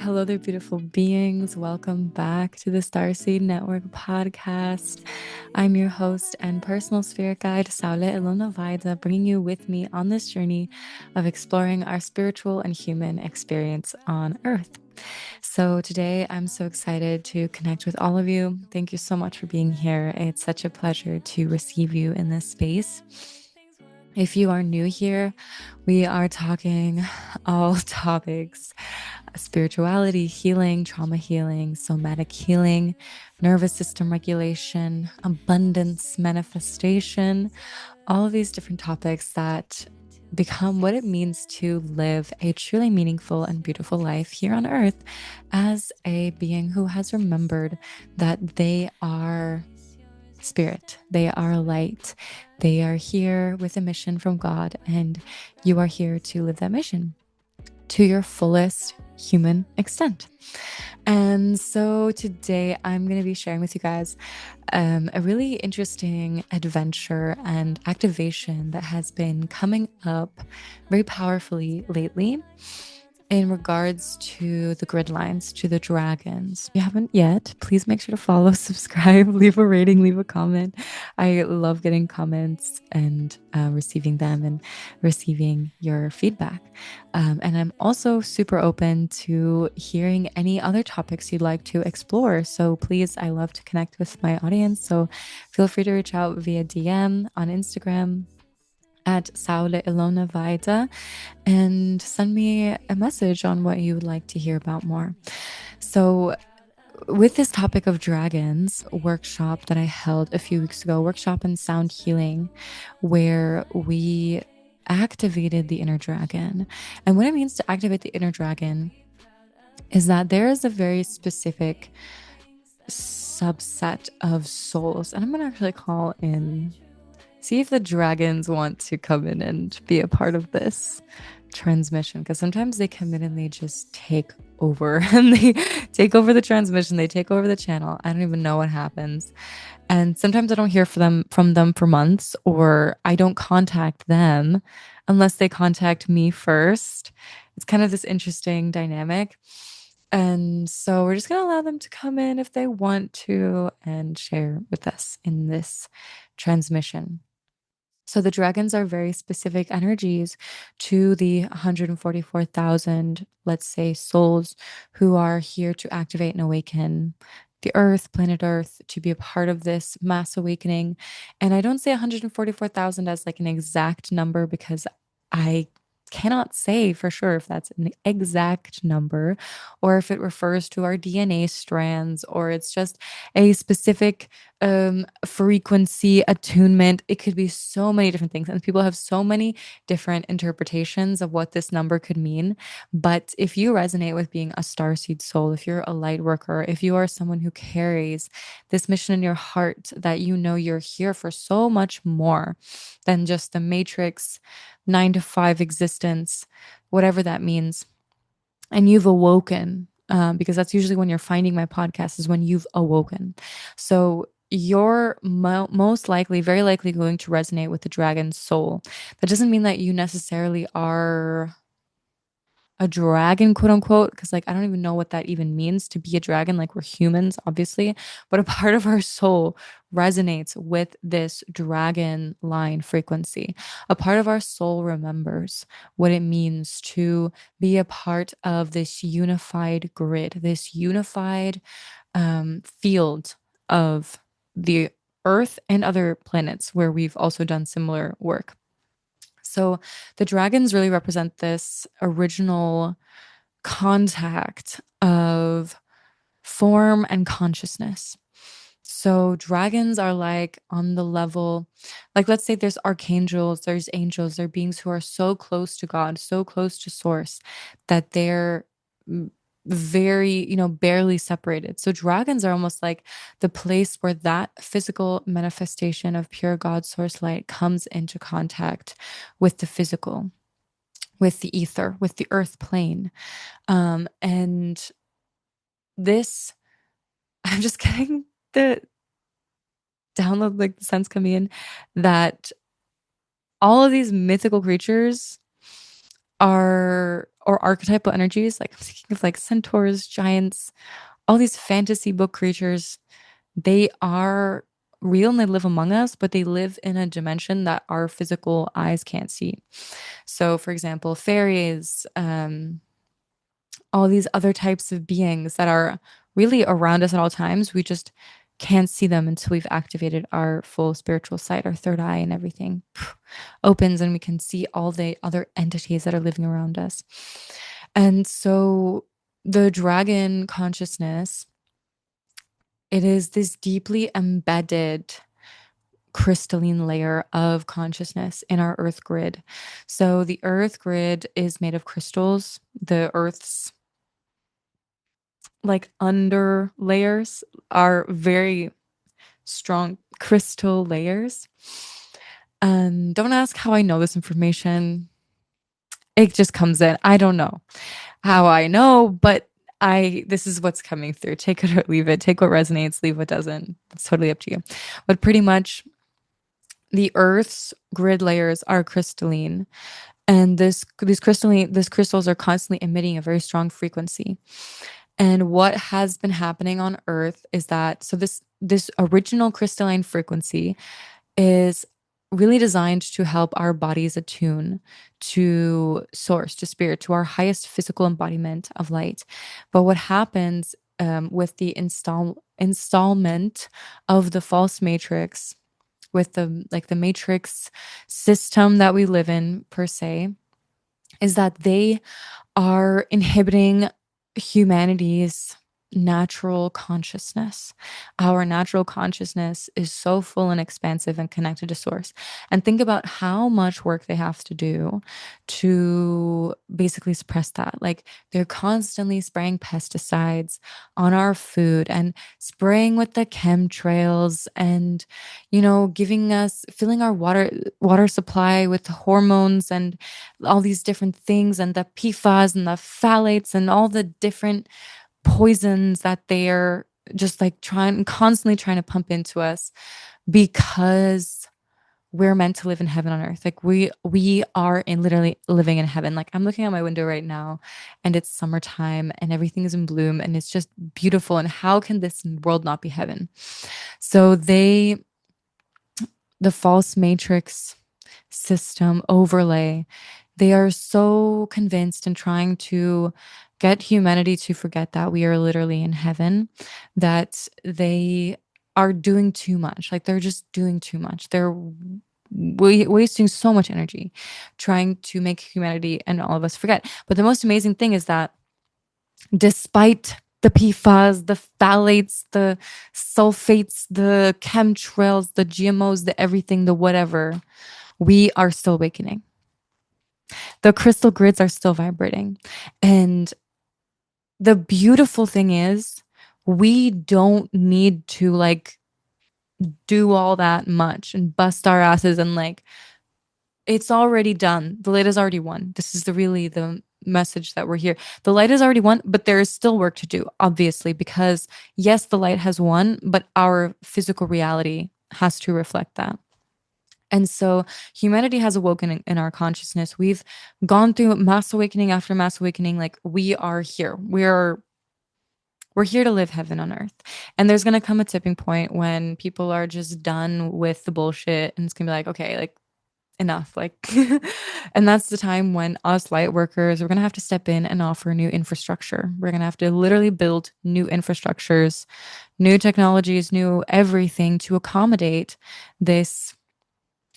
Hello there, beautiful beings. Welcome back to the Starseed Network Podcast. I'm your host and personal spirit guide, Saule Ilona Vaida, bringing you with me on this journey of exploring our spiritual and human experience on Earth. So, today I'm so excited to connect with all of you. Thank you so much for being here. It's such a pleasure to receive you in this space. If you are new here, we are talking all topics: spirituality, healing, trauma healing, somatic healing, nervous system regulation, abundance, manifestation, all of these different topics that become what it means to live a truly meaningful and beautiful life here on earth as a being who has remembered that they are spirit, they are light, they are here with a mission from God, and you are here to live that mission to your fullest human extent. And so today I'm going to be sharing with you guys a really interesting adventure and activation that has been coming up very powerfully lately in regards to the grid lines, to the dragons. If you haven't yet, please make sure to follow, subscribe, leave a rating, leave a comment. I love getting comments and receiving them and receiving your feedback. And I'm also super open to hearing any other topics you'd like to explore. So please, I love to connect with my audience. So feel free to reach out via DM on Instagram at Saule Ilona Vaida and send me a message on what you would like to hear about more. So, with this topic of dragons workshop that I held a few weeks ago, workshop in sound healing, where we activated the inner dragon. And what it means to activate the inner dragon is that there is a very specific subset of souls. And I'm going to actually call in, see if the dragons want to come in and be a part of this transmission, because sometimes they come in and they just take over and they take over the transmission, they take over the channel. I don't even know what happens. And sometimes I don't hear from them for months, or I don't contact them unless they contact me first. It's kind of this interesting dynamic. And so we're just going to allow them to come in if they want to and share with us in this transmission. So the dragons are very specific energies to the 144,000, let's say, souls who are here to activate and awaken the earth, planet earth, to be a part of this mass awakening. And I don't say 144,000 as like an exact number, because I cannot say for sure if that's an exact number or if it refers to our DNA strands, or it's just a specific frequency attunement. It could be so many different things, and people have so many different interpretations of what this number could mean. But if you resonate with being a starseed soul, if you're a light worker, if you are someone who carries this mission in your heart, that you know you're here for so much more than just the matrix 9 to 5 existence, whatever that means, and you've awoken, because that's usually when you're finding my podcast, is when you've awoken. So you're most likely, very likely, going to resonate with the dragon soul. That doesn't mean that you necessarily are a dragon, quote unquote, because like I don't even know what that even means to be a dragon. Like, we're humans, obviously, but a part of our soul resonates with this dragon line frequency. A part of our soul remembers what it means to be a part of this unified grid, this unified field of the earth and other planets where we've also done similar work. So the dragons really represent this original contact of form and consciousness. So dragons are like on the level, like, let's say there's archangels, there's angels, they're beings who are so close to God, so close to source, that they're very, barely separated. So dragons are almost like the place where that physical manifestation of pure God source light comes into contact with the physical, with the ether, with the earth plane. And this, I'm just getting the download, like the sense coming in, that all of these mythical creatures are or archetypal energies. Like I'm thinking of like centaurs, giants, all these fantasy book creatures. They are real and they live among us, but they live in a dimension that our physical eyes can't see. So, for example, fairies, all these other types of beings that are really around us at all times. We just can't see them until we've activated our full spiritual sight, our third eye, and everything opens, and we can see all the other entities that are living around us. And so, the dragon consciousness, it is this deeply embedded crystalline layer of consciousness in our earth grid. So the earth grid is made of crystals. The earth's like under layers are very strong crystal layers. And don't ask how I know this information. It just comes in. I don't know how I know, but this is what's coming through. Take it or leave it. Take what resonates, leave what doesn't. It's totally up to you. But pretty much the earth's grid layers are crystalline, and these crystals are constantly emitting a very strong frequency. And what has been happening on earth is that this original crystalline frequency is really designed to help our bodies attune to source, to spirit, to our highest physical embodiment of light. But what happens with the installment of the false matrix, with the matrix system that we live in per se, is that they are inhibiting humanity's natural consciousness. Our natural consciousness is so full and expansive and connected to source. And think about how much work they have to do to basically suppress that. Like they're constantly spraying pesticides on our food and spraying with the chemtrails and, giving us, filling our water supply with hormones and all these different things, and the PFAS and the phthalates and all the different poisons that they're just like constantly trying to pump into us, because we're meant to live in heaven on earth. Like we are in literally living in heaven. Like I'm looking out my window right now and it's summertime and everything is in bloom and it's just beautiful. And how can this world not be heaven? So the false matrix system overlay, they are so convinced and trying to get humanity to forget that we are literally in heaven, that they are doing too much. Like they're just doing too much. They're wasting so much energy trying to make humanity and all of us forget. But the most amazing thing is that despite the PFAS, the phthalates, the sulfates, the chemtrails, the GMOs, the everything, the whatever, we are still awakening. The crystal grids are still vibrating. And the beautiful thing is, we don't need to like do all that much and bust our asses and like it's already done. The light has already won. This is the message that we're here. The light has already won, but there is still work to do, obviously, because yes, the light has won, but our physical reality has to reflect that. And so humanity has awoken in our consciousness. We've gone through mass awakening after mass awakening. Like we are here. We're here to live heaven on earth. And there's going to come a tipping point when people are just done with the bullshit and it's going to be like, okay, like enough. Like, and that's the time when us light workers, we're going to have to step in and offer new infrastructure. We're going to have to literally build new infrastructures, new technologies, new everything to accommodate this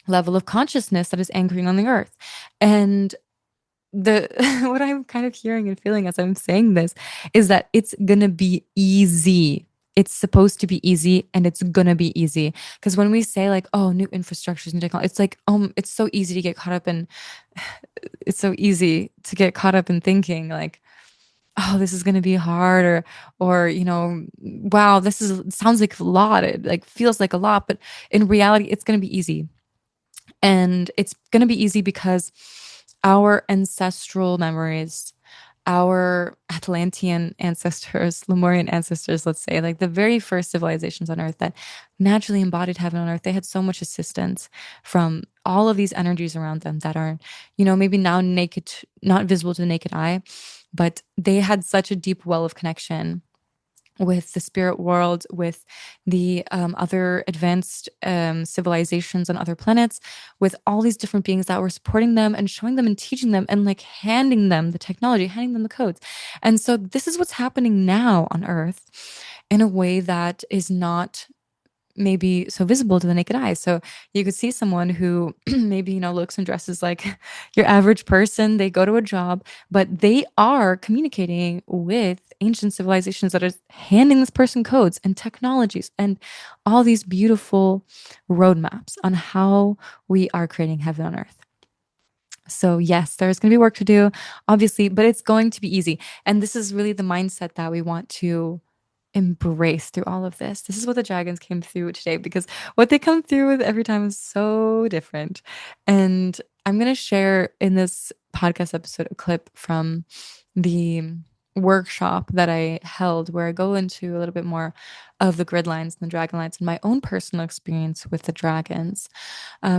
level of consciousness that is anchoring on the earth. And the what I'm kind of hearing and feeling as I'm saying this is that it's gonna be easy. It's supposed to be easy and it's gonna be easy. Because when we say like, oh, new infrastructures, new technology, it's like, it's so easy to get caught up in it's so easy to get caught up in thinking like, oh, this is gonna be hard, or wow, sounds like a lot. It like feels like a lot, but in reality, it's gonna be easy. And it's going to be easy because our ancestral memories our Atlantean ancestors, Lemurian ancestors, let's say, like the very first civilizations on Earth that naturally embodied heaven on Earth, they had so much assistance from all of these energies around them that are, maybe now naked, not visible to the naked eye, but they had such a deep well of connection with the spirit world, with the other advanced civilizations on other planets, with all these different beings that were supporting them and showing them and teaching them and like handing them the technology, handing them the codes. And so this is what's happening now on Earth in a way that is not maybe so visible to the naked eye. So you could see someone who maybe, looks and dresses like your average person. They go to a job, but they are communicating with ancient civilizations that are handing this person codes and technologies and all these beautiful roadmaps on how we are creating heaven on earth. So, yes, there's going to be work to do, obviously, but it's going to be easy. And this is really the mindset that we want to embrace through all of this. This is what the dragons came through today because what they come through with every time is so different. And I'm going to share in this podcast episode a clip from the workshop that I held where I go into a little bit more of the grid lines and the dragon lines and my own personal experience with the dragons.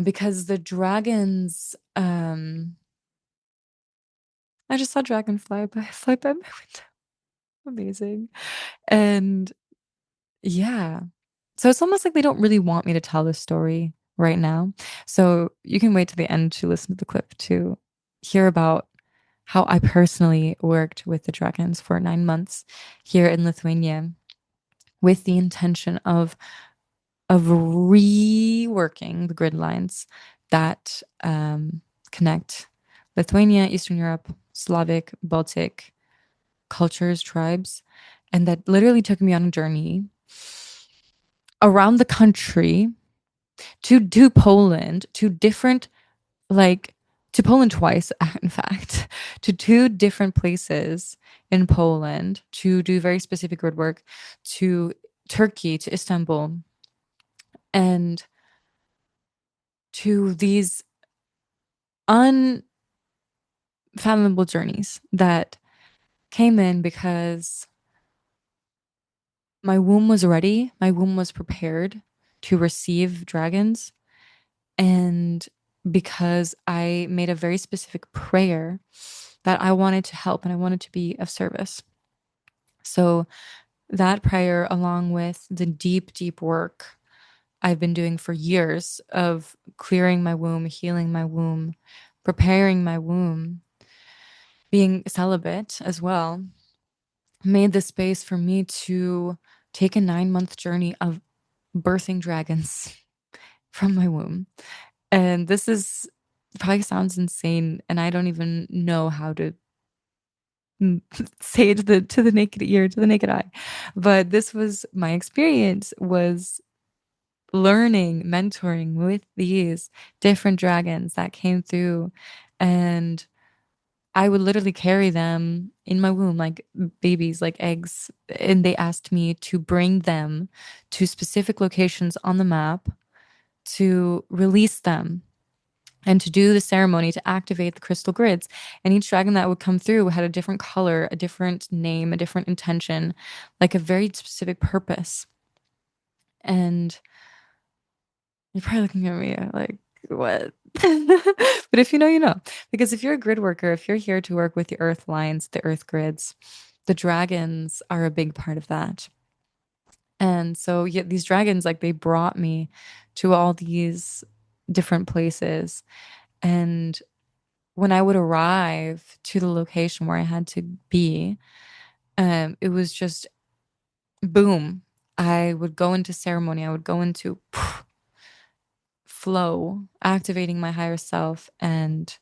Because the dragons, I just saw dragon fly by my window. Amazing. And yeah. So it's almost like they don't really want me to tell this story right now. So you can wait to the end to listen to the clip to hear about how I personally worked with the dragons for 9 months here in Lithuania with the intention of reworking the grid lines that connect Lithuania, Eastern Europe, Slavic, Baltic cultures, tribes, and that literally took me on a journey around the country to do Poland, to different, like, to Poland twice, in fact, to two different places in Poland to do very specific grid work, to Turkey, to Istanbul, and to these unfathomable journeys that came in because my womb was ready, my womb was prepared to receive dragons. And because I made a very specific prayer that I wanted to help and I wanted to be of service. So that prayer, along with the deep, deep work I've been doing for years of clearing my womb, healing my womb, preparing my womb, being celibate as well, made the space for me to take a 9-month journey of birthing dragons from my womb. And this is probably sounds insane, and I don't even know how to say it to the naked ear, to the naked eye. But this was my experience, was learning, mentoring with these different dragons that came through, and I would literally carry them in my womb like babies, like eggs, and they asked me to bring them to specific locations on the map to release them and to do the ceremony to activate the crystal grids. And each dragon that would come through had a different color, a different name, a different intention, like a very specific purpose. And you're probably looking at me like, what? But if you know, you know. Because if you're a grid worker, if you're here to work with the earth lines, the earth grids, the dragons are a big part of that. And so yeah, these dragons, like they brought me to all these different places. And when I would arrive to the location where I had to be, it was just boom. I would go into ceremony. I would go into flow, activating my higher self, and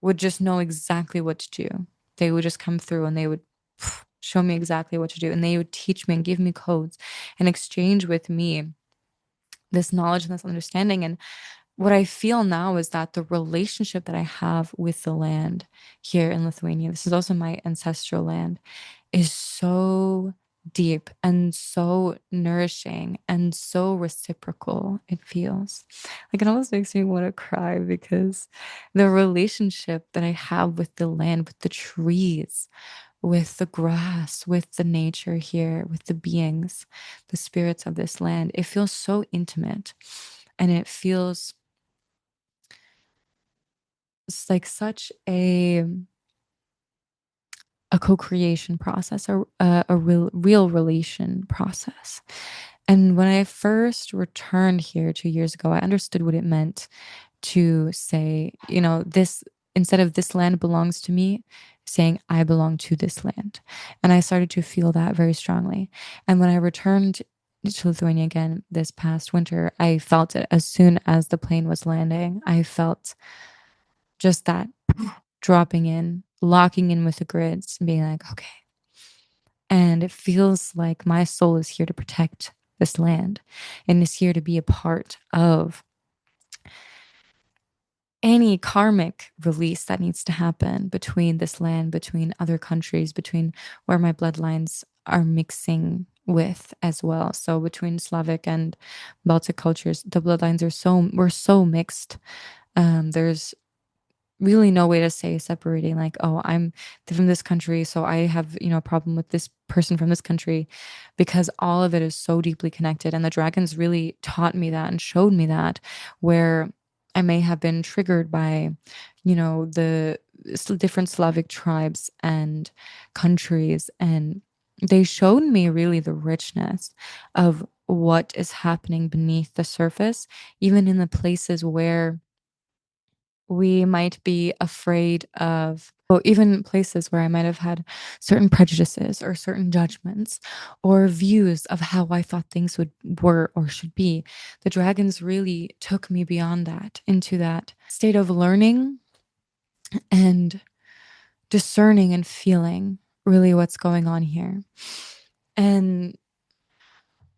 would just know exactly what to do. They would just come through and they would show me exactly what to do. And they would teach me and give me codes and exchange with me this knowledge and this understanding. And what I feel now is that the relationship that I have with the land here in Lithuania, this is also my ancestral land, is so deep and so nourishing and so reciprocal it feels. Like it almost makes me want to cry because the relationship that I have with the land, with the trees, with the grass, with the nature here, with the beings, the spirits of this land, it feels so intimate, and it feels like such a co-creation process, a real relation process. And when I first returned here 2 years ago, I understood what it meant to say, this, instead of this land belongs to me, saying I belong to this land. And I started to feel that very strongly. And when I returned to Lithuania again this past winter, I felt it as soon as the plane was landing. I felt just that dropping in, locking in with the grids, and being like, okay. And it feels like my soul is here to protect this land and is here to be a part of any karmic release that needs to happen between this land, between other countries, between where my bloodlines are mixing with as well. So between Slavic and Baltic cultures, the bloodlines we're so mixed. There's really no way to say separating like, oh, I'm from this country, so I have, a problem with this person from this country, because all of it is so deeply connected. And the dragons really taught me that and showed me that, where I may have been triggered by, the different Slavic tribes and countries, and they showed me really the richness of what is happening beneath the surface, even in the places where we might be afraid of, or even places where I might have had certain prejudices or certain judgments or views of how I thought things were or should be. The dragons really took me beyond that, into that state of learning and discerning and feeling really what's going on here. And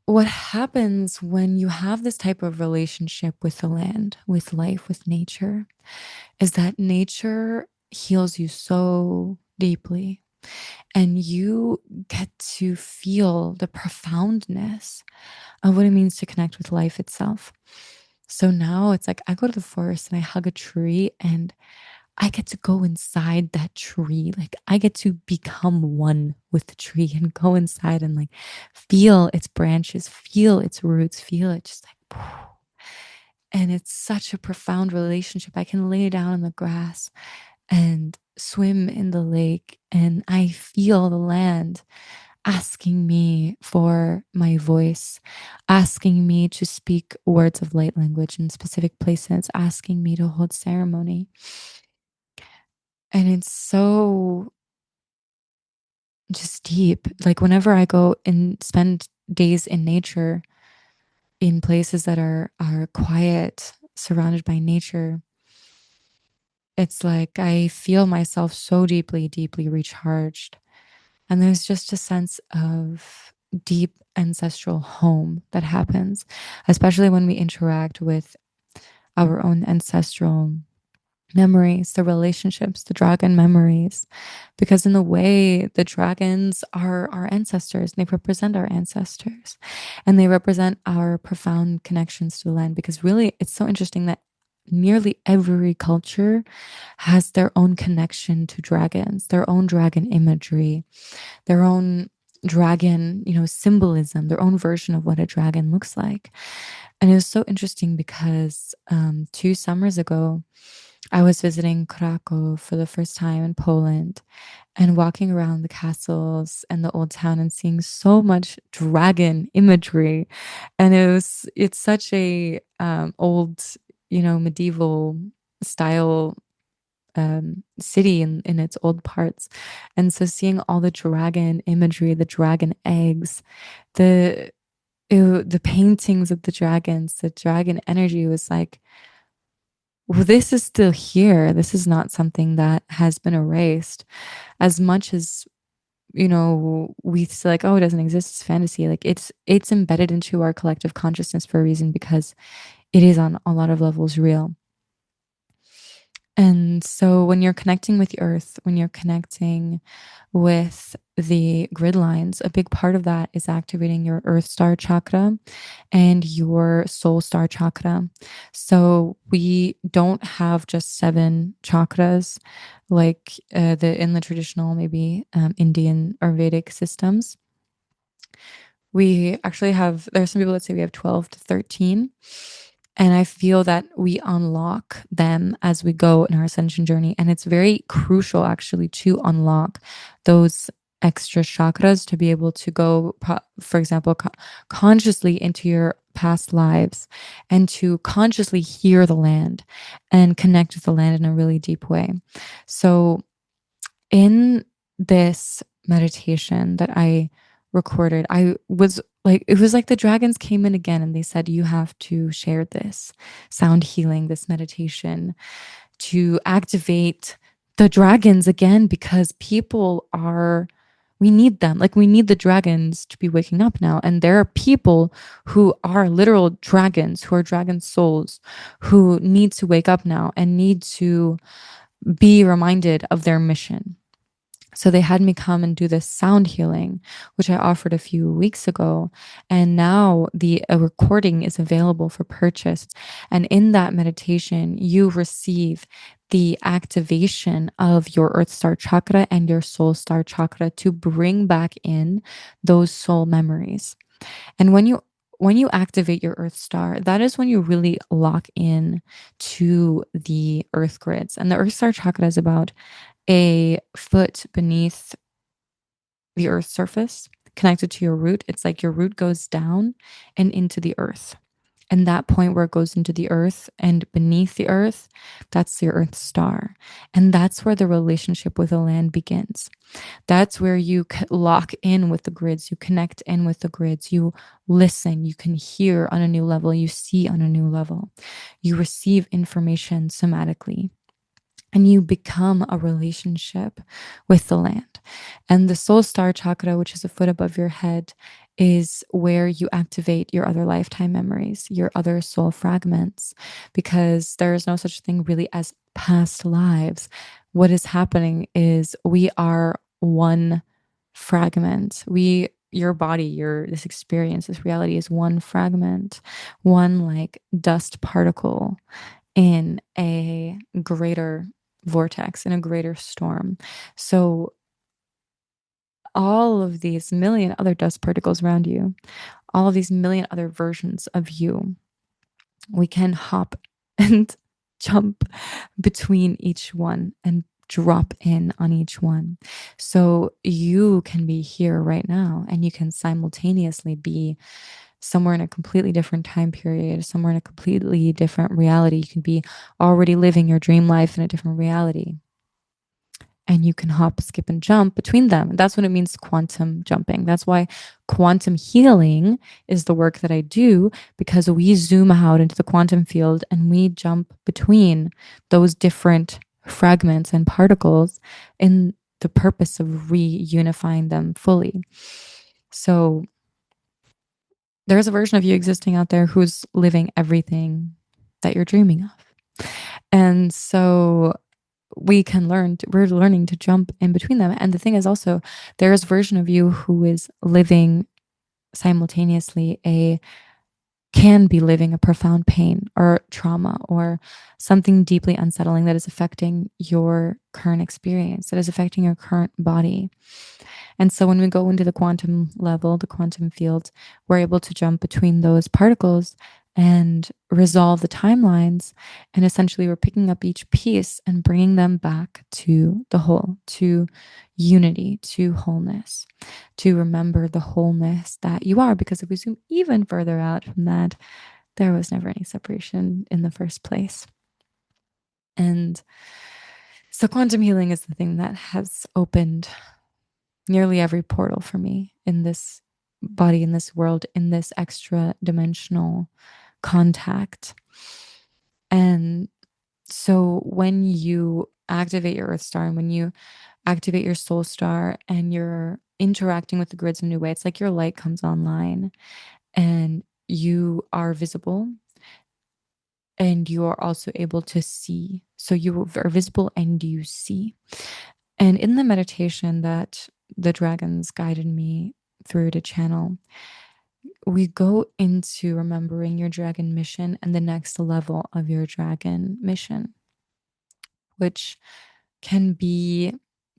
what happens when you have this type of relationship with the land, with life, with nature, is that nature heals you so deeply, and you get to feel the profoundness of what it means to connect with life itself. So now it's like I go to the forest and I hug a tree, and I get to go inside that tree. Like I get to become one with the tree and go inside and like feel its branches, feel its roots, feel it just like, and it's such a profound relationship. I can lay down in the grass and swim in the lake, and I feel the land asking me for my voice, asking me to speak words of light language in specific places, asking me to hold ceremony. And it's so just deep. Like whenever I go and spend days in nature, in places that are quiet, surrounded by nature, it's like I feel myself so deeply, deeply recharged. And there's just a sense of deep ancestral home that happens, especially when we interact with our own ancestral memories, the relationships, the dragon memories. Because in a way, the dragons are our ancestors. They represent our ancestors, and they represent our profound connections to the land. Because really, it's so interesting that nearly every culture has their own connection to dragons, their own dragon imagery, their own dragon, symbolism, their own version of what a dragon looks like. And it was so interesting because 2 summers ago, I was visiting Krakow for the first time in Poland, and walking around the castles and the old town and seeing so much dragon imagery. And it's such a old, medieval style city in its old parts. And so seeing all the dragon imagery, the dragon eggs, the the paintings of the dragons, the dragon energy was like, well, this is still here. This is not something that has been erased. As much as we say like, oh, it doesn't exist, it's fantasy. Like it's embedded into our collective consciousness for a reason, because it is on a lot of levels real. And so when you're connecting with the earth, when you're connecting with the grid lines, a big part of that is activating your Earth Star chakra and your Soul Star chakra. So we don't have just 7 chakras like the in the traditional maybe Indian or Vedic systems. We actually have, there are some people that say we have 12 to 13. And I feel that we unlock them as we go in our ascension journey. And it's very crucial, actually, to unlock those extra chakras to be able to go, for example, consciously into your past lives and to consciously hear the land and connect with the land in a really deep way. So, in this meditation that I recorded, I was like, it was like the dragons came in again and they said, you have to share this sound healing, this meditation to activate the dragons again, because people are, we need them. Like, we need the dragons to be waking up now. And there are people who are literal dragons, who are dragon souls, who need to wake up now and need to be reminded of their mission. So they had me come and do this sound healing, which I offered a few weeks ago. And now the recording is available for purchase. And in that meditation, you receive the activation of your Earth Star chakra and your Soul Star chakra to bring back in those soul memories. And when you activate your Earth Star, that is when you really lock in to the Earth grids. And the Earth Star chakra is about a foot beneath the earth's surface, connected to your root. It's like your root goes down and into the earth. And that point where it goes into the earth and beneath the earth, that's your Earth Star. And that's where the relationship with the land begins. That's where you lock in with the grids, you connect in with the grids, you listen, you can hear on a new level, you see on a new level, you receive information somatically, and you become a relationship with the land. And the soul star chakra, which is a foot above your head, is where you activate your other lifetime memories, your other soul fragments, because there is no such thing really as past lives. What is happening is we are one fragment. Your body, this experience, this reality is one fragment, one like dust particle in a greater vortex, in a greater storm. So all of these million other dust particles around you, all of these million other versions of you, we can hop and jump between each one and drop in on each one. So you can be here right now and you can simultaneously be somewhere in a completely different time period, somewhere in a completely different reality. You can be already living your dream life in a different reality. And you can hop, skip, and jump between them. That's what it means, quantum jumping. That's why quantum healing is the work that I do, because we zoom out into the quantum field and we jump between those different fragments and particles in the purpose of reunifying them fully. So there's a version of you existing out there who's living everything that you're dreaming of. And so we're learning to jump in between them. And the thing is also, there's a version of you who is living simultaneously can be living a profound pain or trauma or something deeply unsettling that is affecting your current experience, that is affecting your current body. And so when we go into the quantum level, the quantum field, we're able to jump between those particles and resolve the timelines. And essentially, we're picking up each piece and bringing them back to the whole, to unity, to wholeness, to remember the wholeness that you are. Because if we zoom even further out from that, there was never any separation in the first place. And so quantum healing is the thing that has opened nearly every portal for me in this body, in this world, in this extra dimensional contact. And so when you activate your Earth Star and when you activate your Soul Star and you're interacting with the grids in a new way, it's like your light comes online and you are visible and you are also able to see. So you are visible and you see. And in the meditation that the dragons guided me through to channel, we go into remembering your dragon mission and the next level of your dragon mission, which can be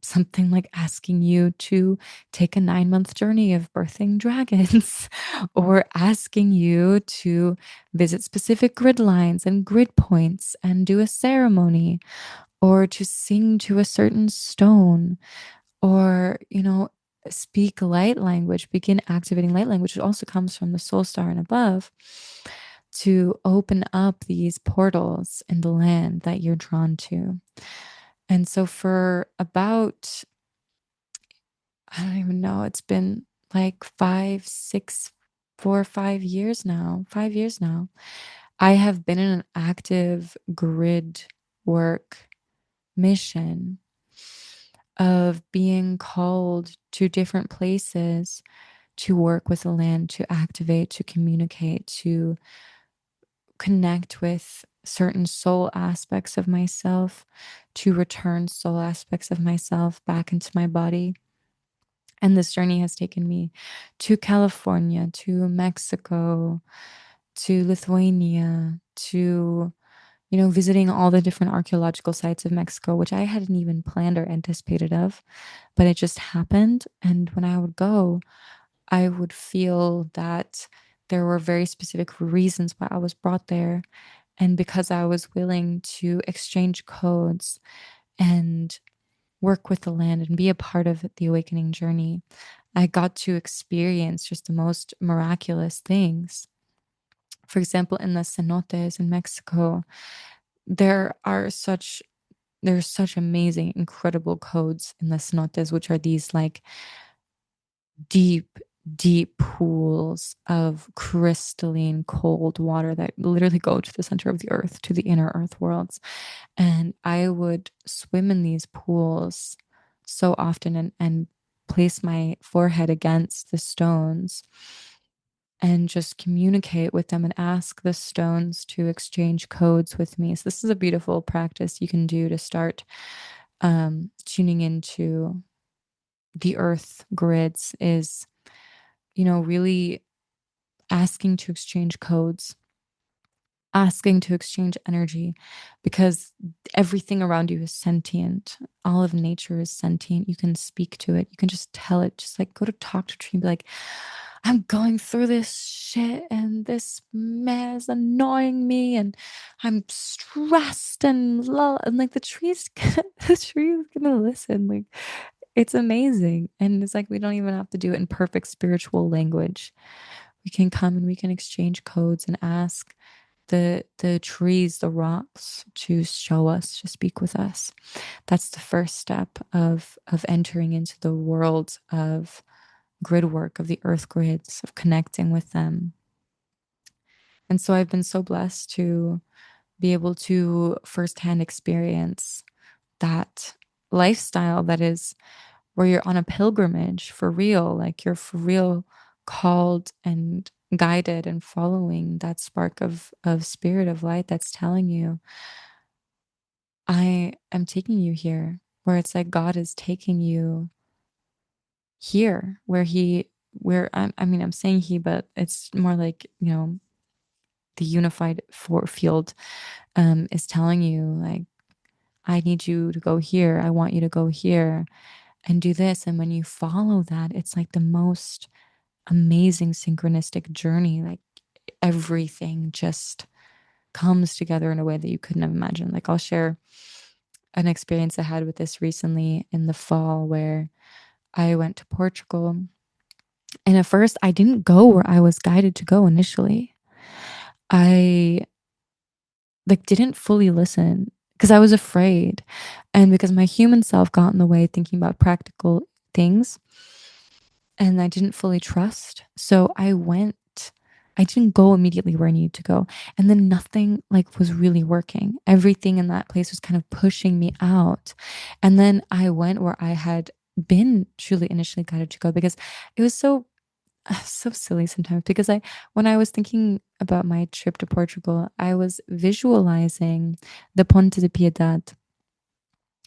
something like asking you to take a 9-month journey of birthing dragons, or asking you to visit specific grid lines and grid points and do a ceremony, or to sing to a certain stone, or, speak light language, begin activating light language. It also comes from the soul star and above, to open up these portals in the land that you're drawn to. And so for about, I don't even know, it's been like 5, 6, 4, 5 years now, 5 years now, I have been in an active grid work mission of being called to different places to work with the land, to activate, to communicate, to connect with certain soul aspects of myself, to return soul aspects of myself back into my body. And this journey has taken me to California, to Mexico, to Lithuania, to, visiting all the different archaeological sites of Mexico, which I hadn't even planned or anticipated of, but it just happened. And when I would go, I would feel that there were very specific reasons why I was brought there. And because I was willing to exchange codes and work with the land and be a part of the awakening journey, I got to experience just the most miraculous things. For example, in the cenotes in Mexico, there are such there's such amazing, incredible codes in the cenotes, which are these like deep, deep pools of crystalline cold water that literally go to the center of the earth, to the inner earth worlds. And I would swim in these pools so often, and place my forehead against the stones and just communicate with them and ask the stones to exchange codes with me. So this is a beautiful practice you can do to start tuning into the earth grids, is, really asking to exchange codes, asking to exchange energy, because everything around you is sentient. All of nature is sentient. You can speak to it. You can just tell it, just like go to talk to a tree and be like, I'm going through this shit and this man is annoying me and I'm stressed and like the tree's the tree's gonna listen. Like, it's amazing. And it's like we don't even have to do it in perfect spiritual language. We can come and we can exchange codes and ask the trees, the rocks, to show us, to speak with us. That's the first step of entering into the world of grid work, of the earth grids, of connecting with them. And so I've been so blessed to be able to firsthand experience that lifestyle, that is where you're on a pilgrimage for real, like you're for real called and guided and following that spark of spirit of light that's telling you, I am taking you here, where it's like God is taking you here, where I mean, I'm saying he, but it's more like, the unified field is telling you, like, I need you to go here. I want you to go here and do this. And when you follow that, it's like the most amazing synchronistic journey. Like, everything just comes together in a way that you couldn't have imagined. Like, I'll share an experience I had with this recently in the fall, where I went to Portugal. And at first, I didn't go where I was guided to go initially. I like didn't fully listen because I was afraid, and because my human self got in the way thinking about practical things, and I didn't fully trust. So I didn't go immediately where I needed to go. And then nothing like was really working. Everything in that place was kind of pushing me out. And then I went where I had been truly initially guided to go, because it was so silly sometimes, because when I was thinking about my trip to Portugal, I was visualizing the Ponte de Piedade,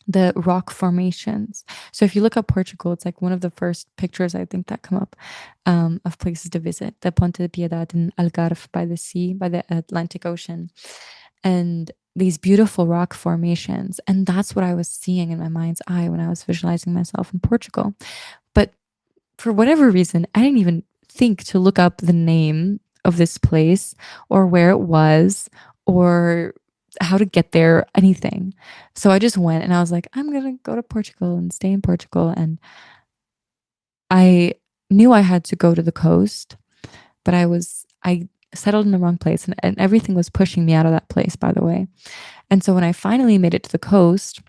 the rock formations. So if you look up Portugal, it's like one of the first pictures I think that come up of places to visit. The Ponte de Piedad in Algarve by the sea, by the Atlantic Ocean. And these beautiful rock formations. And that's what I was seeing in my mind's eye when I was visualizing myself in Portugal. But for whatever reason, I didn't even think to look up the name of this place or where it was or how to get there, anything. So I just went and I was like, I'm going to go to Portugal and stay in Portugal. And I knew I had to go to the coast, but I settled in the wrong place and everything was pushing me out of that place, by the way. And so when I finally made it to the coast,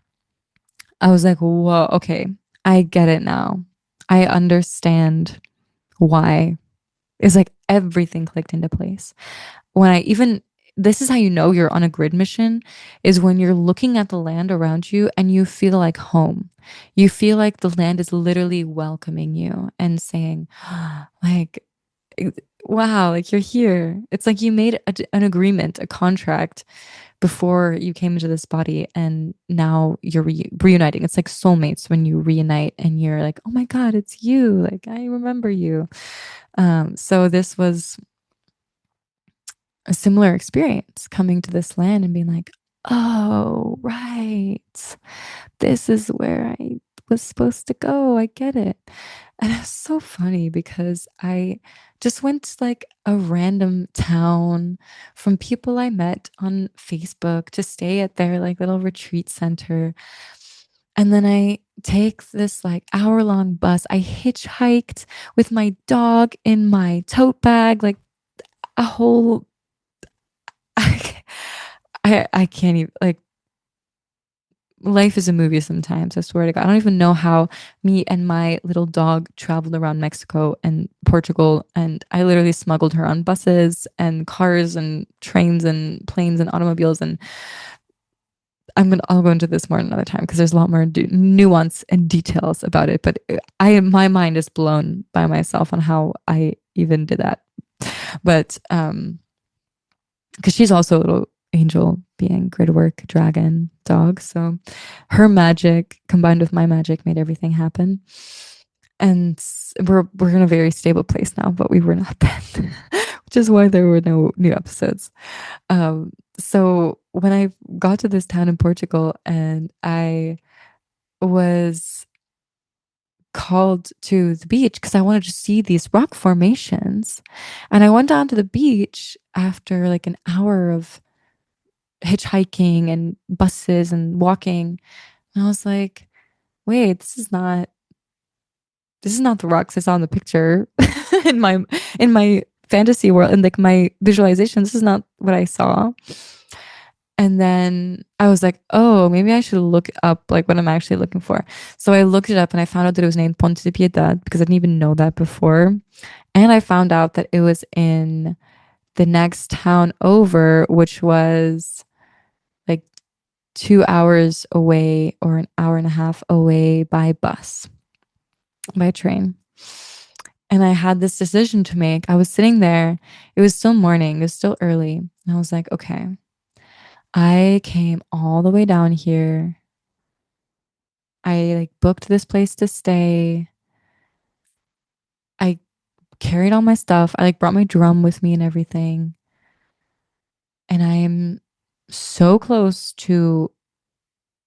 I was like, whoa, okay, I get it now. I understand why. It's like everything clicked into place. When I even, this is how you know you're on a grid mission, is when you're looking at the land around you and you feel like home. You feel like the land is literally welcoming you and saying, like, wow, like you're here. It's like you made an agreement, a contract before you came into this body and now you're reuniting. It's like soulmates when you reunite and you're like, oh my God, it's you. Like, I remember you. So this was a similar experience coming to this land and being like, oh, right. This is where I was supposed to go. I get it. And it's so funny because I just went to like a random town from people I met on Facebook to stay at their like little retreat center. And then I take this like hour-long bus. I hitchhiked with my dog in my tote bag, like a whole I can't even like life is a movie sometimes. I swear to God. I don't even know how me and my little dog traveled around Mexico and Portugal. And I literally smuggled her on buses and cars and trains and planes and automobiles. And I'll go into this more another time because there's a lot more nuance and details about it. But my mind is blown by myself on how I even did that. But because she's also a little angel being, grid work, dragon, dog. So her magic combined with my magic made everything happen. And we're in a very stable place now, but we were not then, which is why there were no new episodes. So when I got to this town in Portugal and I was called to the beach because I wanted to see these rock formations. And I went down to the beach after like an hour of hitchhiking and buses and walking. And I was like, wait, this is not the rocks I saw in the picture in my fantasy world and like my visualizations. This is not what I saw. And then I was like, oh, maybe I should look up like what I'm actually looking for. So I looked it up and I found out that it was named Ponte de Piedad because I didn't even know that before. And I found out that it was in the next town over, which was like 2 hours away or an hour and a half away by bus, by train. And I had this decision to make. I was sitting there. It was still morning. It was still early. And I was like, okay, I came all the way down here. I like booked this place to stay. I carried all my stuff. I like brought my drum with me and everything. And I am so close to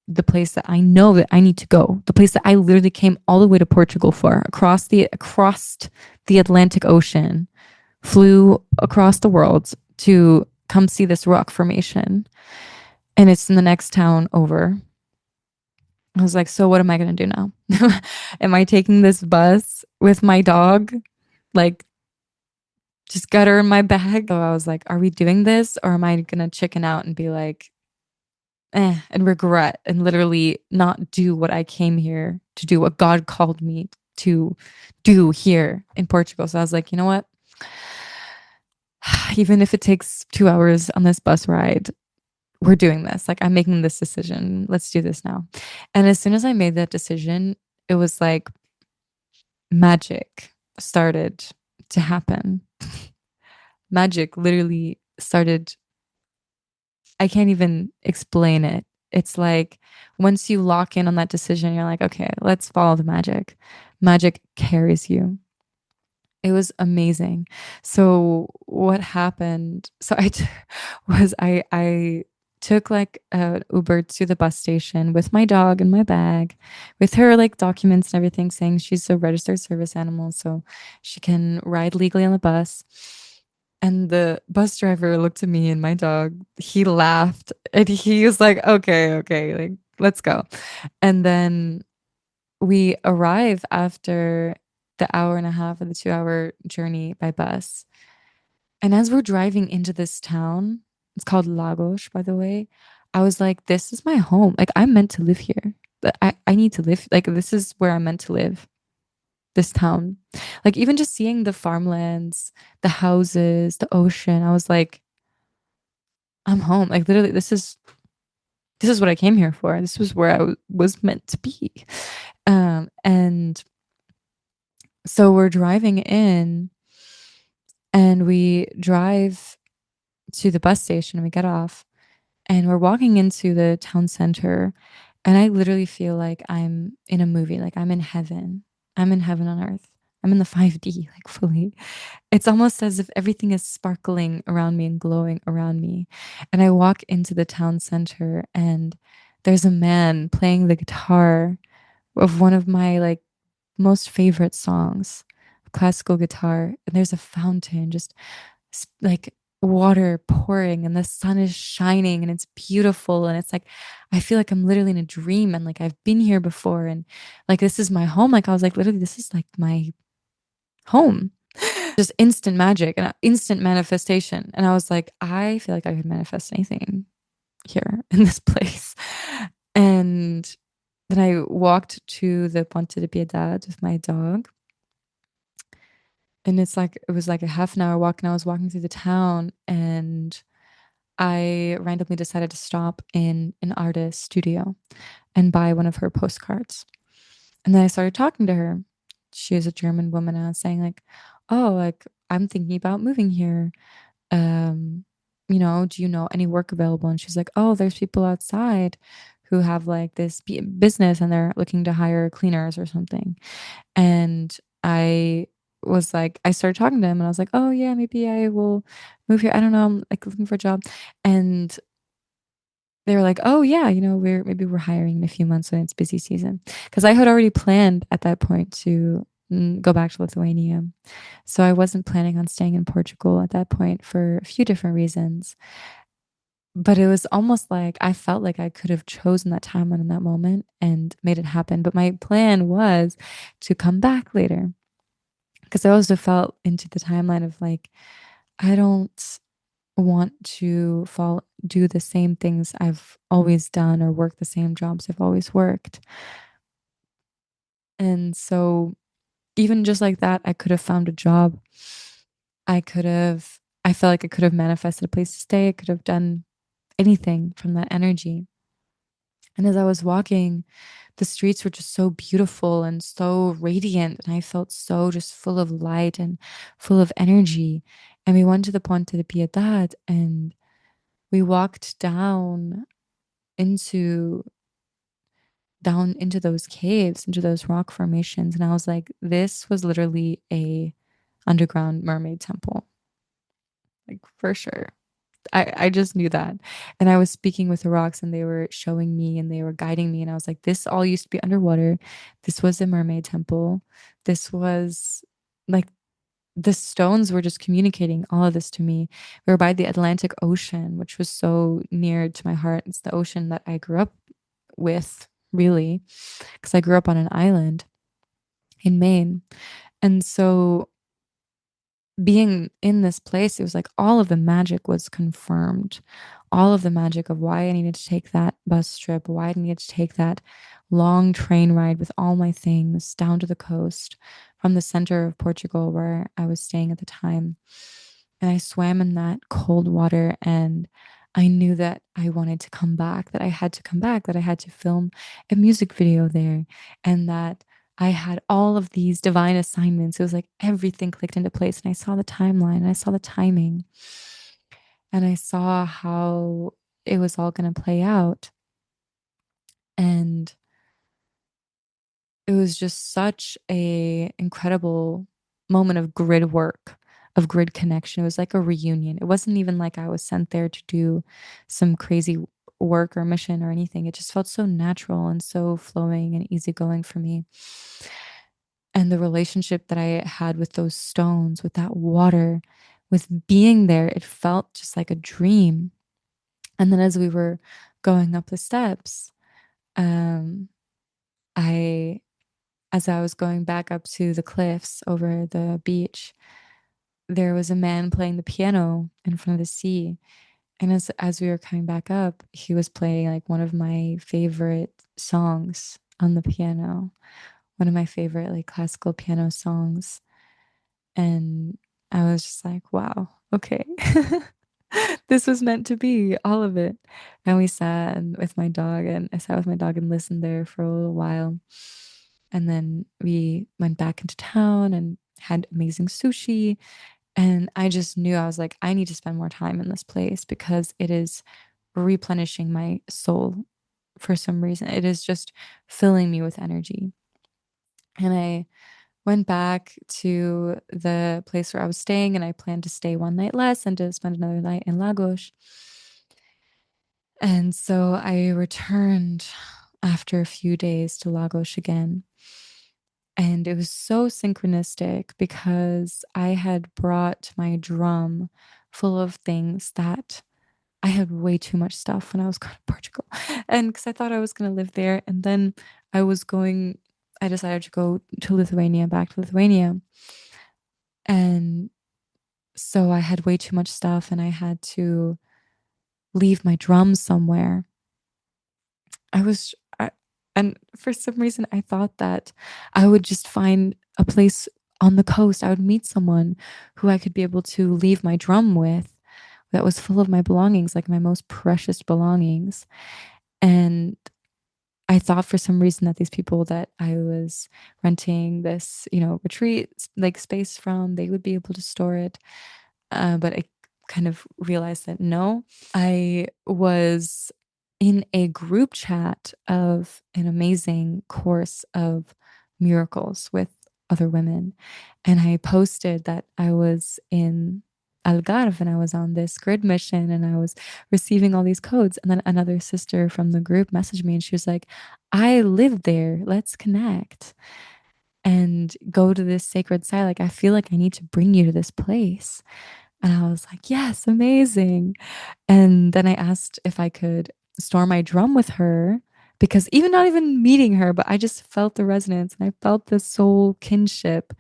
the place that I know that I need to go, the place that I literally came all the way to Portugal for, across the Atlantic Ocean, flew across the world to come see this rock formation. And it's in the next town over. I was like, so what am I going to do now? Am I taking this bus with my dog? Like, just got her in my bag. So I was like, are we doing this? Or am I going to chicken out and be like, and regret and literally not do what I came here to do, what God called me to do here in Portugal. So I was like, you know what? Even if it takes 2 hours on this bus ride, we're doing this. Like, I'm making this decision. Let's do this now. And as soon as I made that decision, it was like magic started to happen. Magic literally started. I can't even explain it. it's like once you lock in on that decision, you're like, okay, let's follow the magic. Magic carries you. It was amazing. So what happened? I took like a Uber to the bus station with my dog in my bag, with her like documents and everything, saying she's a registered service animal, so she can ride legally on the bus. And the bus driver looked at me and my dog. He laughed and he was like, "Okay, okay, like let's go." And then we arrive after the hour and a half or the 2 hour journey by bus. And as we're driving into this town, it's called Lagos, by the way. I was like, this is my home. Like, I'm meant to live here. I need to live. Like, this is where I'm meant to live, this town. Like, even just seeing the farmlands, the houses, the ocean, I was like, I'm home. Like, literally, this is what I came here for. This was where I was meant to be. And so we're driving in and we drive to the bus station and we get off and we're walking into the town center and I literally feel like I'm in a movie, like I'm in heaven. I'm in heaven on earth. I'm in the 5D, like fully. It's almost as if everything is sparkling around me and glowing around me. And I walk into the town center and there's a man playing the guitar of one of my like most favorite songs, classical guitar. And there's a fountain just like water pouring and the sun is shining and it's beautiful and it's like I feel like I'm literally in a dream and like I've been here before and like this is my home. Like I was like literally this is like my home. Just instant magic and instant manifestation. And I was like, I feel like I could manifest anything here in this place. And then I walked to the Ponte de Piedad with my dog and it's like it was like a half an hour walk and I was walking through the town and I randomly decided to stop in an artist's studio and buy one of her postcards. And then I started talking to her. She was a German woman and I was saying like, "Oh, like I'm thinking about moving here. Um, do you know any work available?" And she's like, "Oh, there's people outside who have like this business and they're looking to hire cleaners or something." And I started talking to him and I was like, oh, yeah, maybe I will move here. I don't know. I'm like looking for a job. And they were like, oh, yeah, we're hiring in a few months when it's busy season. Because I had already planned at that point to go back to Lithuania. So I wasn't planning on staying in Portugal at that point for a few different reasons. But it was almost like I felt like I could have chosen that timeline in that moment and made it happen. But my plan was to come back later because I also felt into the timeline of like, I don't want to fall do the same things I've always done or work the same jobs I've always worked. And so even just like that, I could have found a job. I felt like I could have manifested a place to stay. I could have done anything from that energy. And as I was walking, the streets were just so beautiful and so radiant. And I felt so just full of light and full of energy. And we went to the Ponte de Piedad and we walked into down into those caves, into those rock formations. And I was like, this was literally a underground mermaid temple. Like for sure. I just knew that. And I was speaking with the rocks and they were showing me and they were guiding me. And I was like, this all used to be underwater. This was a mermaid temple. This was like the stones were just communicating all of this to me. We were by the Atlantic Ocean, which was so near to my heart. It's the ocean that I grew up with, really, because I grew up on an island in Maine. And so being in this place, it was like all of the magic was confirmed. All of the magic of why I needed to take that bus trip, why I needed to take that long train ride with all my things down to the coast from the center of Portugal where I was staying at the time. And I swam in that cold water and I knew that I wanted to come back, that I had to come back, that I had to film a music video there, and that I had all of these divine assignments. It was like everything clicked into place. And I saw the timeline, and I saw the timing, and I saw how it was all going to play out. And it was just such a incredible moment of grid work, of grid connection. It was like a reunion. It wasn't even like I was sent there to do some crazy work or mission or anything. It just felt so natural and so flowing and easygoing for me. And the relationship that I had with those stones, with that water, with being there, it felt just like a dream. And then as we were going up the steps, um, I as I was going back up to the cliffs over the beach, there was a man playing the piano in front of the sea. And as we were coming back up, he was playing like one of my favorite songs on the piano, one of my favorite like classical piano songs. And I was just like, wow, okay. This was meant to be, all of it. And we sat with my dog, and I sat with my dog and listened there for a little while. And then we went back into town and had amazing sushi. And I just knew, I was like, I need to spend more time in this place because it is replenishing my soul for some reason. It is just filling me with energy. And I went back to the place where I was staying, and I planned to stay one night less and to spend another night in Lagos. And so I returned after a few days to Lagos again. And it was so synchronistic because I had brought my drum full of things that I had way too much stuff when I was going to Portugal. And because I thought I was going to live there. And then I decided to go to Lithuania, back to Lithuania. And so I had way too much stuff and I had to leave my drum somewhere. I was, I, and for some reason, I thought that I would just find a place on the coast. I would meet someone who I could be able to leave my drum with that was full of my belongings, like my most precious belongings. And I thought for some reason that these people that I was renting this, retreat like space from, they would be able to store it. But I kind of realized that no, I was in a group chat of an amazing course of miracles with other women. And I posted that I was in Algarve and I was on this grid mission and I was receiving all these codes. And then another sister from the group messaged me and she was like, I live there. Let's connect and go to this sacred site. Like, I feel like I need to bring you to this place. And I was like, yes, amazing. And then I asked if I could store my drum with her because even not even meeting her, but I just felt the resonance and I felt the soul kinship.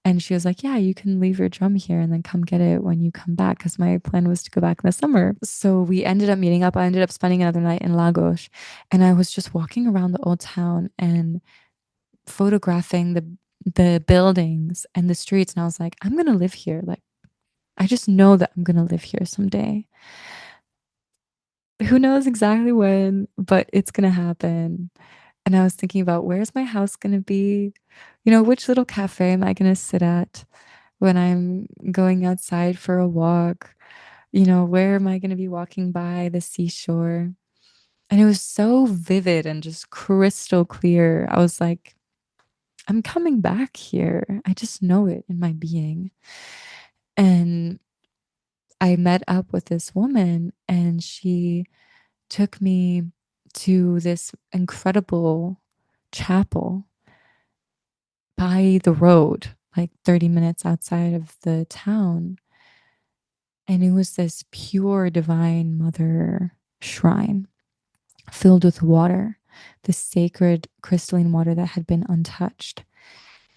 And she was like, yeah, you can leave your drum here and then come get it when you come back. Because my plan was to go back in the summer. So we ended up meeting up. I ended up spending another night in Lagos. And I was just walking around the old town and photographing the buildings and the streets. And I was like, I'm going to live here. Like, I just know that I'm going to live here someday. Who knows exactly when, but it's going to happen. And I was thinking about where's my house going to be? Which little cafe am I going to sit at when I'm going outside for a walk? Where am I going to be walking by the seashore? And it was so vivid and just crystal clear. I was like, I'm coming back here. I just know it in my being. And I met up with this woman and she took me to this incredible chapel by the road, like 30 minutes outside of the town. And it was this pure divine mother shrine filled with water, the sacred crystalline water that had been untouched.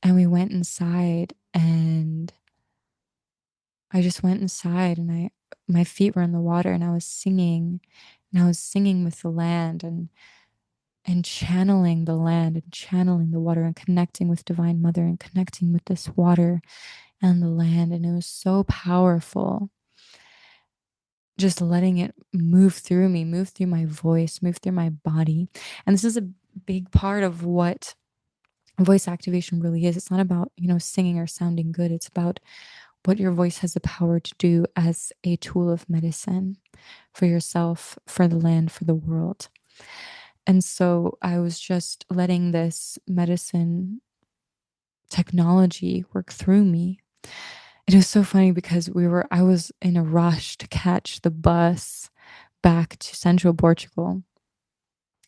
And we went inside and I just went inside and my feet were in the water and I was singing with the land and channeling the land and channeling the water and connecting with divine mother and connecting with this water and the land. And it was so powerful. Just letting it move through me, move through my voice, move through my body. And this is a big part of what voice activation really is. It's not about, singing or sounding good. It's about what your voice has the power to do as a tool of medicine for yourself, for the land, for the world. And so I was just letting this medicine technology work through me. It was so funny because I was in a rush to catch the bus back to central Portugal.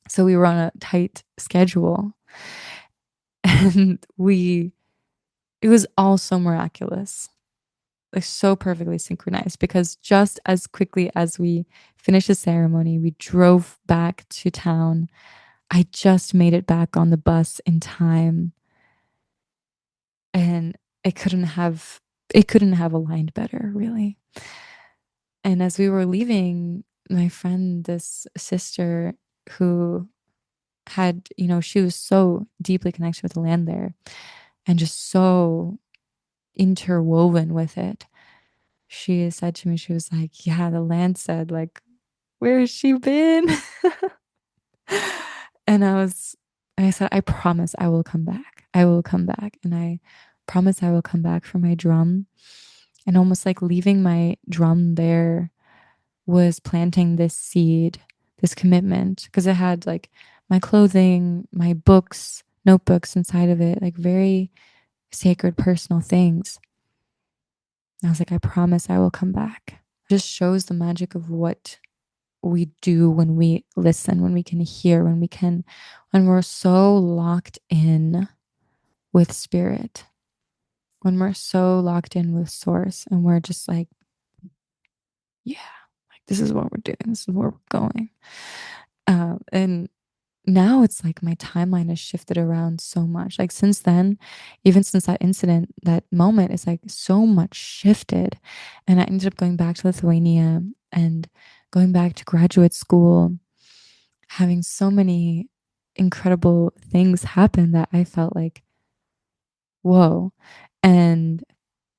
So we were on a tight schedule and it was all so miraculous, like so perfectly synchronized, because just as quickly as we finished the ceremony, we drove back to town. I just made it back on the bus in time, and it couldn't have it couldn't have aligned better, really. And as we were leaving, my friend, this sister who had, she was so deeply connected with the land there and just so interwoven with it. She said to me, she was like, yeah, the land said, like, where has she been? and I said, I promise I will come back. I will come back. And I promise I will come back for my drum. And almost like leaving my drum there was planting this seed, this commitment, because it had like my clothing, my books, notebooks inside of it, like very sacred personal things. And I was like, I promise I will come back. It just shows the magic of what we do when we listen, when we can hear, when we're so locked in with spirit, when we're so locked in with source, and we're just like, yeah, like this is what we're doing, this is where we're going. And now it's like my timeline has shifted around so much. Like since then, even since that incident, that moment, it's like so much shifted. And I ended up going back to Lithuania and going back to graduate school, having so many incredible things happen that I felt like, whoa. And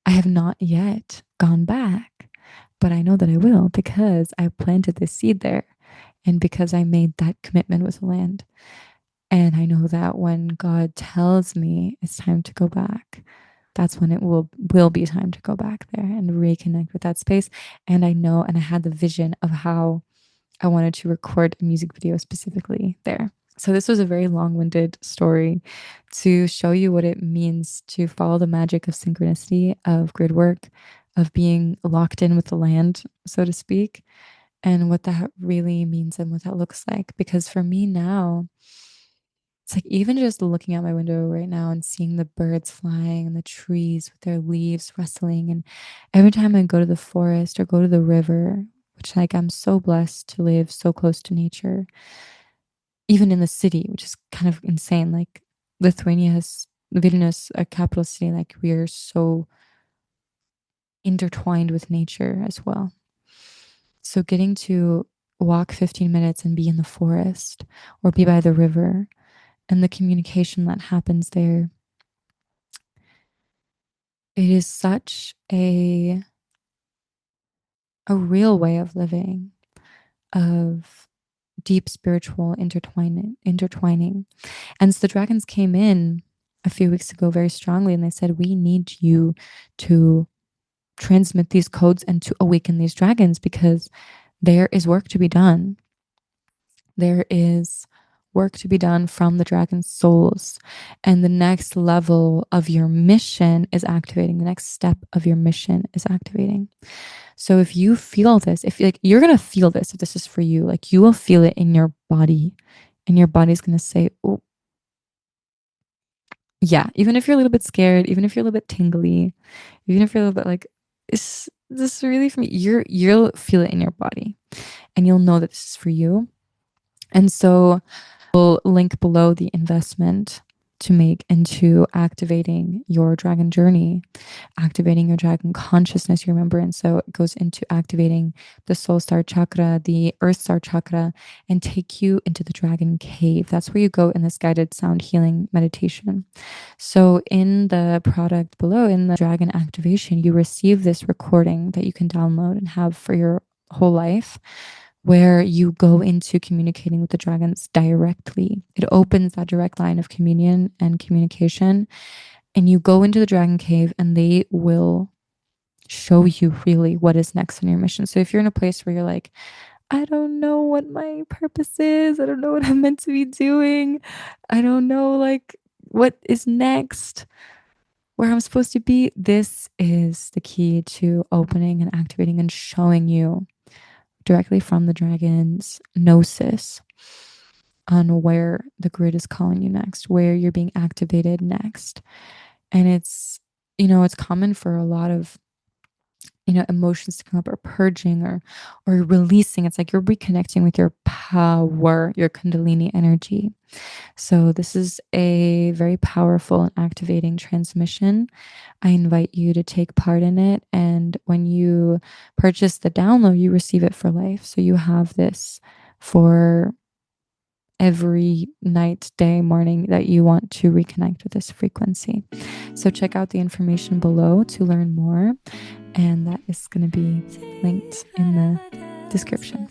I have not yet gone back, but I know that I will because I planted this seed there and because I made that commitment with the land. And I know that when God tells me it's time to go back, that's when it will be time to go back there and reconnect with that space. And I know, and I had the vision of how I wanted to record a music video specifically there. So this was a very long-winded story to show you what it means to follow the magic of synchronicity, of grid work, of being locked in with the land, so to speak, and what that really means and what that looks like. Because for me now, it's like even just looking out my window right now and seeing the birds flying and the trees with their leaves rustling. And every time I go to the forest or go to the river, which like I'm so blessed to live so close to nature, even in the city, which is kind of insane. Like Lithuania has Vilnius, a capital city, like we are so intertwined with nature as well. So getting to walk 15 minutes and be in the forest or be by the river and the communication that happens there, it is such a real way of living, of deep spiritual intertwining. And so the dragons came in a few weeks ago very strongly, and they said, we need you to transmit these codes and to awaken these dragons because there is work to be done. There is work to be done from the dragon's souls. And the next level of your mission is activating. The next step of your mission is activating. So if you feel this, if like you're going to feel this, if this is for you, like you will feel it in your body and your body's going to say, oh, yeah, even if you're a little bit scared, even if you're a little bit tingly, even if you're a little bit like, is this really for me? You'll feel it in your body and you'll know that this is for you. And so we'll link below the investment to make into activating your dragon journey, activating your dragon consciousness, you remember. And so it goes into activating the soul star chakra, the earth star chakra, and take you into the dragon cave. That's where you go in this guided sound healing meditation. So in the product below, in the dragon activation, you receive this recording that you can download and have for your whole life, where you go into communicating with the dragons directly. It opens that direct line of communion and communication. And you go into the dragon cave and they will show you really what is next on your mission. So if you're in a place where you're like, I don't know what my purpose is. I don't know what I'm meant to be doing. I don't know, like, what is next, where I'm supposed to be. This is the key to opening and activating and showing you directly from the dragon's gnosis on where the grid is calling you next, where you're being activated next. And it's common for a lot of emotions to come up, or purging, or releasing. It's like you're reconnecting with your power, your kundalini energy. So this is a very powerful and activating transmission. I invite you to take part in it, and when you purchase the download, you receive it for life. So you have this for every night, day, morning that you want to reconnect with this frequency. So check out the information below to learn more, and that is going to be linked in the description.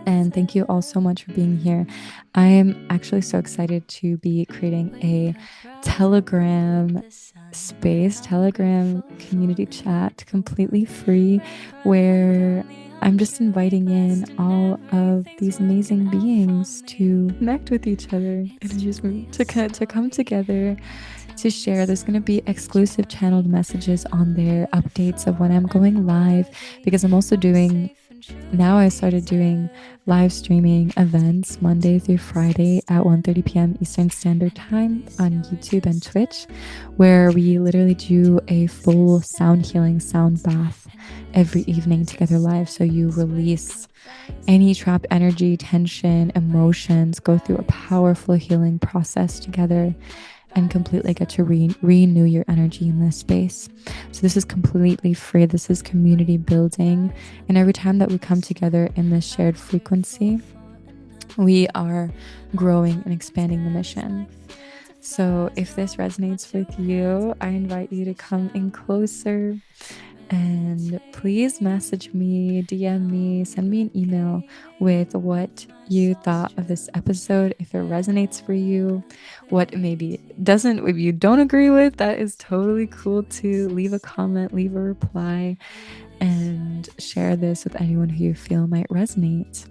And thank you all so much for being here. I am actually so excited to be creating a Telegram space, Telegram community chat, completely free, where I'm just inviting in all of these amazing beings to connect with each other and just to come together to share. There's going to be exclusive channeled messages on there, updates of when I'm going live, because I'm also I started doing live streaming events Monday through Friday at 1:30 p.m. Eastern Standard Time on YouTube and Twitch, where we literally do a full sound healing sound bath every evening together live. So you release any trapped energy, tension, emotions, go through a powerful healing process together, and completely get to renew your energy in this space. So this is completely free. This is community building. And every time that we come together in this shared frequency, we are growing and expanding the mission. So if this resonates with you, I invite you to come in closer. And please message me, DM me, send me an email with what you thought of this episode, if it resonates for you, what maybe doesn't, if you don't agree with, that is totally cool too. Leave a comment, leave a reply, and share this with anyone who you feel might resonate.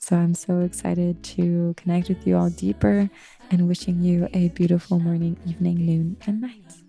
So I'm so excited to connect with you all deeper, and wishing you a beautiful morning, evening, noon, and night.